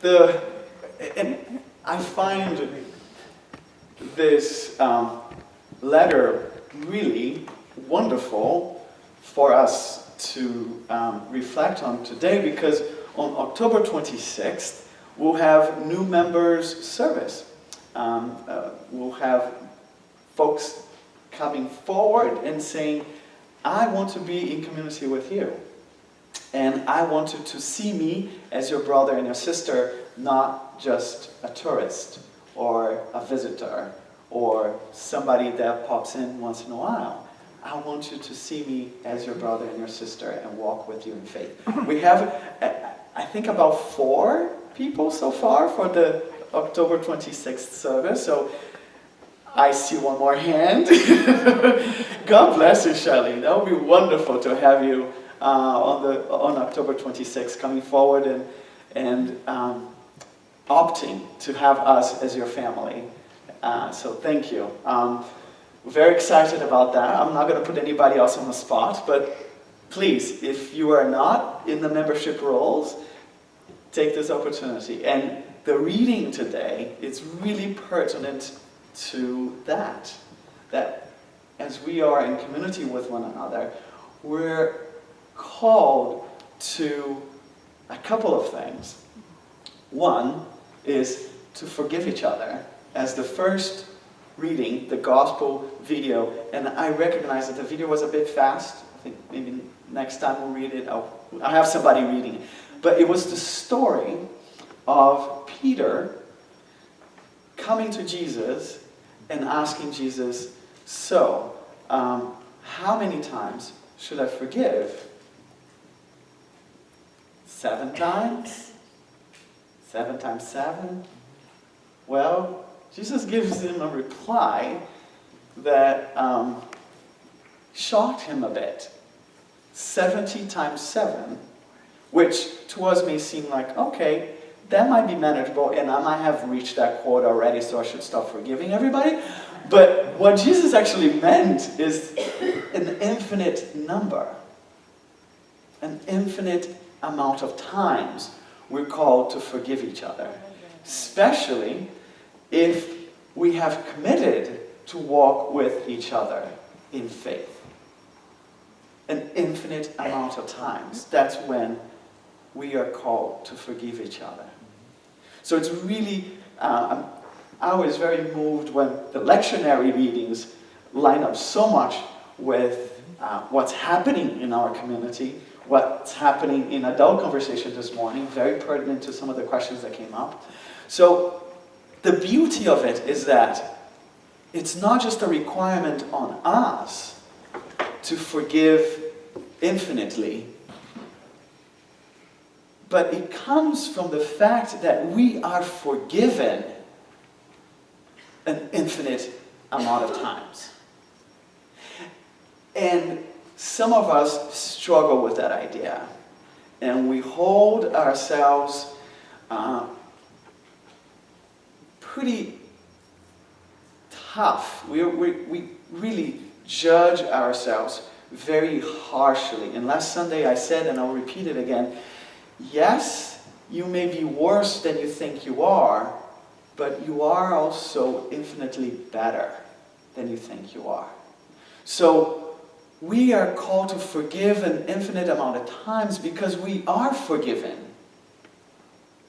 And I find this letter really wonderful for us to reflect on today, because on October 26th, we'll have new members service. We'll have folks coming forward and saying, I want to be in community with you. And I want you to see me as your brother and your sister, not just a tourist or a visitor or somebody that pops in once in a while. I want you to see me as your brother and your sister and walk with you in faith. We have, I think, about 4 people so far for the October 26th service. So I see one more hand. God bless you, Shelley. That would be wonderful to have you on October 26th coming forward and opting to have us as your family. So thank you. Very excited about that. I'm not going to put anybody else on the spot, but please, if you are not in the membership roles, take this opportunity. And the reading today is really pertinent to that as we are in community with one another, we're called to a couple of things. One is to forgive each other. As the first reading, the gospel video, and I recognize that the video was a bit fast. I think maybe next time we'll read it, I'll have somebody reading it. But it was the story of Peter coming to Jesus and asking Jesus, so, how many times should I forgive? 7 times? 7 times 7? Well, Jesus gives him a reply that shocked him a bit. 70 times 7, which to us may seem like, okay, that might be manageable, and I might have reached that quota already, so I should stop forgiving everybody. But what Jesus actually meant is an infinite number. An infinite amount of times we're called to forgive each other. Especially if we have committed to walk with each other in faith. An infinite amount of times. That's when we are called to forgive each other. So it's really, I was very moved when the lectionary readings line up so much with what's happening in our community, what's happening in adult conversation this morning, very pertinent to some of the questions that came up. So the beauty of it is that it's not just a requirement on us to forgive infinitely, but it comes from the fact that we are forgiven an infinite amount of times. And some of us struggle with that idea. And we hold ourselves pretty tough. We really judge ourselves very harshly. And last Sunday I said, and I'll repeat it again, yes, you may be worse than you think you are, but you are also infinitely better than you think you are. So we are called to forgive an infinite amount of times because we are forgiven.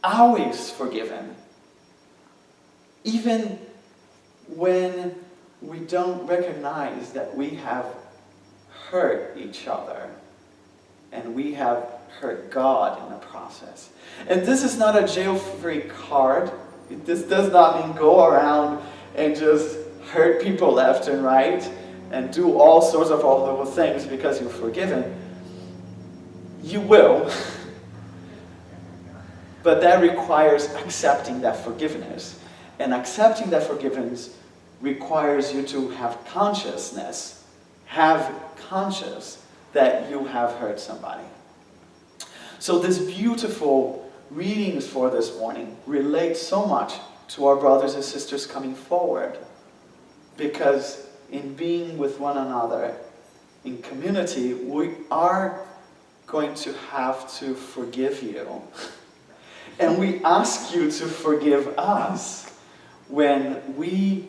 Always forgiven. Even when we don't recognize that we have hurt each other and we have hurt God in the process. And this is not a jail-free card. This does not mean go around and just hurt people left and right and do all sorts of horrible things because you're forgiven. You will. But that requires accepting that forgiveness. And accepting that forgiveness requires you to have consciousness, have conscious that you have hurt somebody. So this beautiful readings for this morning relate so much to our brothers and sisters coming forward, because in being with one another in community, we are going to have to forgive you. And we ask you to forgive us when we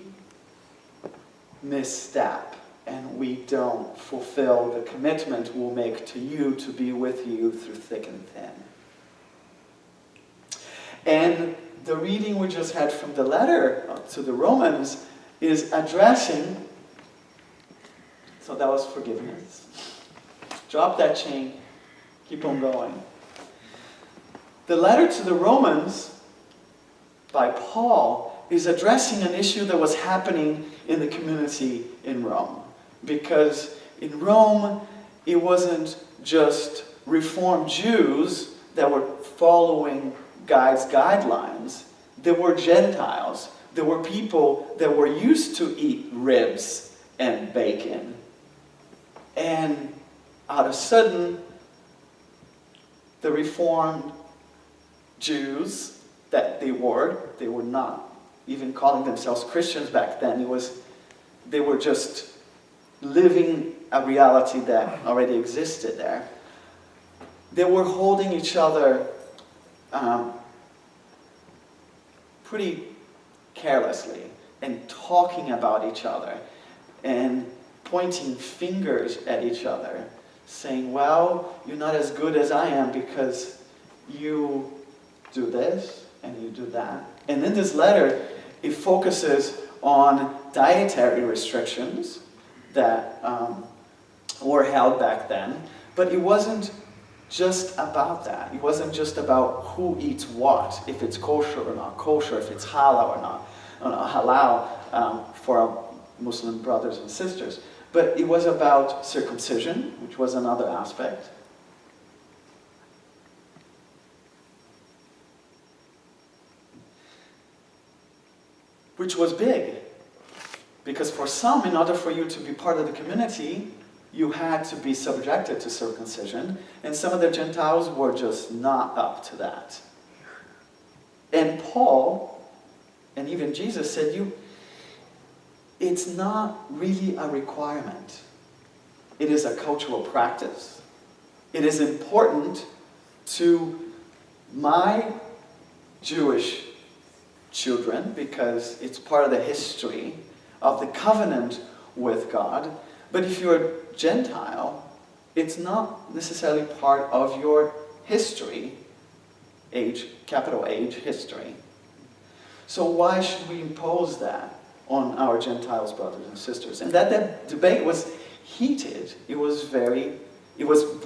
misstep and we don't fulfill the commitment we'll make to you to be with you through thick and thin. And the reading we just had from the letter to the Romans is addressing, so that was forgiveness. Drop that chain, keep on going. The letter to the Romans by Paul is addressing an issue that was happening in the community in Rome. Because in Rome, it wasn't just Reformed Jews that were following God's guidelines. There were Gentiles. There were people that were used to eat ribs and bacon. And out of sudden, the Reformed Jews that they were not even calling themselves Christians back then. They were just living a reality that already existed there. They were holding each other pretty carelessly and talking about each other and pointing fingers at each other, saying, well, you're not as good as I am because you do this and you do that. And in this letter, it focuses on dietary restrictions that were held back then, but it wasn't just about that. It wasn't just about who eats what, if it's kosher or not kosher, if it's halal or not, halal for our Muslim brothers and sisters. But it was about circumcision, which was another aspect. Which was big. Because for some, in order for you to be part of the community, you had to be subjected to circumcision, and some of the Gentiles were just not up to that. And Paul, and even Jesus said, it's not really a requirement. It is a cultural practice. It is important to my Jewish children because it's part of the history of the covenant with God. But if you're a Gentile, it's not necessarily part of your history, capital H history. So why should we impose that on our Gentiles, brothers and sisters? And that debate was heated. It was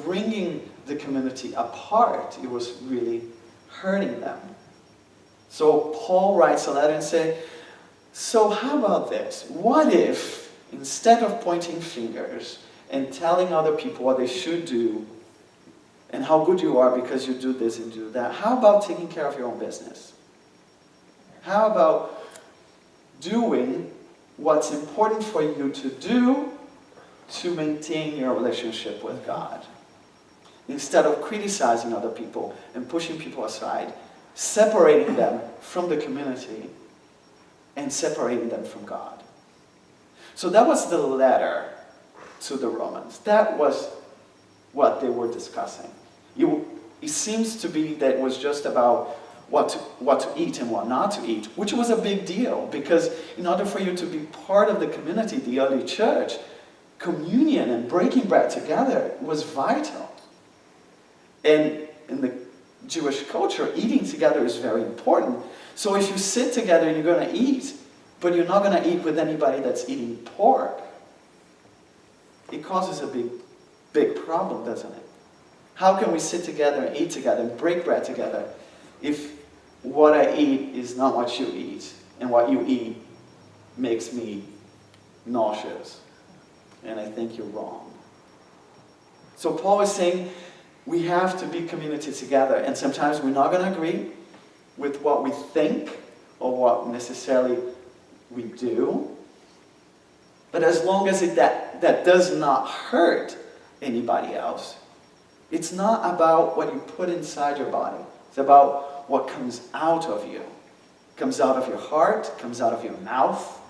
bringing the community apart. It was really hurting them. So Paul writes a letter and says, so how about this? What if, instead of pointing fingers and telling other people what they should do and how good you are because you do this and do that, how about taking care of your own business? How about doing what's important for you to do to maintain your relationship with God? Instead of criticizing other people and pushing people aside, separating them from the community and separating them from God. So that was the letter to the Romans. That was what they were discussing. It seems to be that it was just about what to eat and what not to eat, which was a big deal because in order for you to be part of the community, the early church, communion and breaking bread together was vital. And in the Jewish culture, eating together is very important. So if you sit together and you're going to eat, but you're not going to eat with anybody that's eating pork, it causes a big problem, doesn't it? How can we sit together and eat together and break bread together if what I eat is not what you eat, and what you eat makes me nauseous? And I think you're wrong. So Paul is saying we have to be community together, and sometimes we're not going to agree with what we think or what necessarily we do. But as long as that does not hurt anybody else, it's not about what you put inside your body. It's about what comes out of you. It comes out of your heart, comes out of your mouth,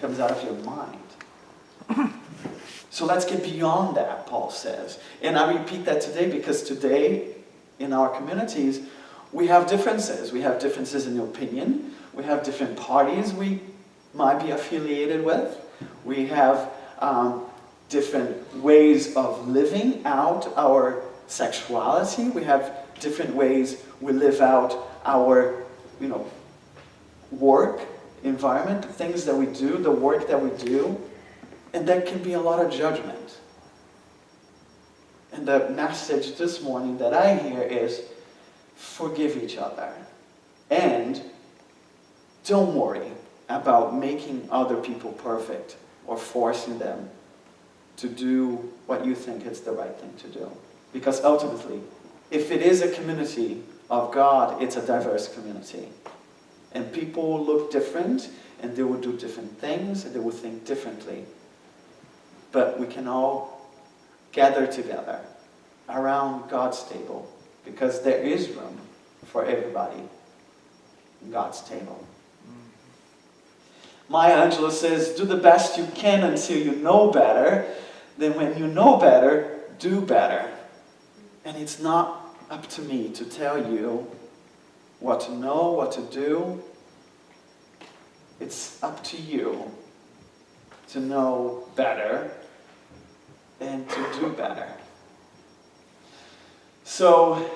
comes out of your mind. So let's get beyond that, Paul says. And I repeat that today because today, in our communities, We have differences. We have differences in opinion. We have different parties we might be affiliated with. We have different ways of living out our sexuality. We have different ways we live out our, work environment, the things that we do, the work that we do. And there can be a lot of judgment. And the message this morning that I hear is, forgive each other. And don't worry about making other people perfect or forcing them to do what you think is the right thing to do. Because ultimately, if it is a community of God, it's a diverse community. And people will look different, and they will do different things, and they will think differently. But we can all gather together around God's table, because there is room for everybody in God's table. Maya Angelou says, do the best you can until you know better. Then when you know better, do better. And it's not up to me to tell you what to know, what to do. It's up to you to know better and to do better. So,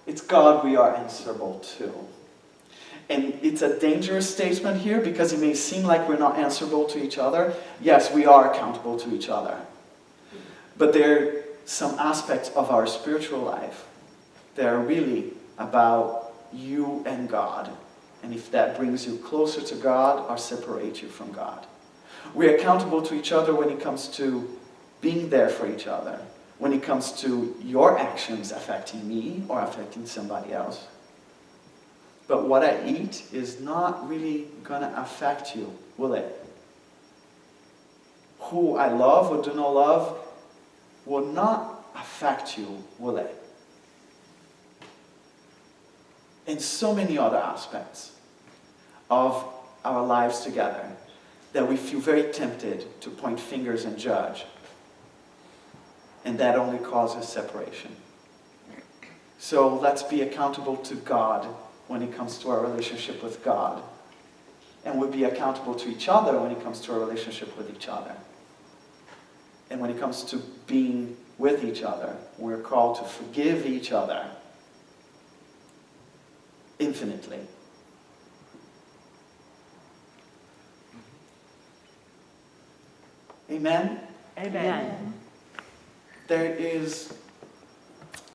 it's God we are answerable to. And it's a dangerous statement here because it may seem like we're not answerable to each other. Yes, we are accountable to each other. But there are some aspects of our spiritual life that are really about you and God. And if that brings you closer to God or separates you from God. We're accountable to each other when it comes to being there for each other. When it comes to your actions affecting me or affecting somebody else. But what I eat is not really going to affect you, will it? Who I love or do not love will not affect you, will it? And so many other aspects of our lives together that we feel very tempted to point fingers and judge. And that only causes separation. So let's be accountable to God when it comes to our relationship with God. And we'll be accountable to each other when it comes to our relationship with each other. And when it comes to being with each other, we're called to forgive each other infinitely. Amen? Amen. There is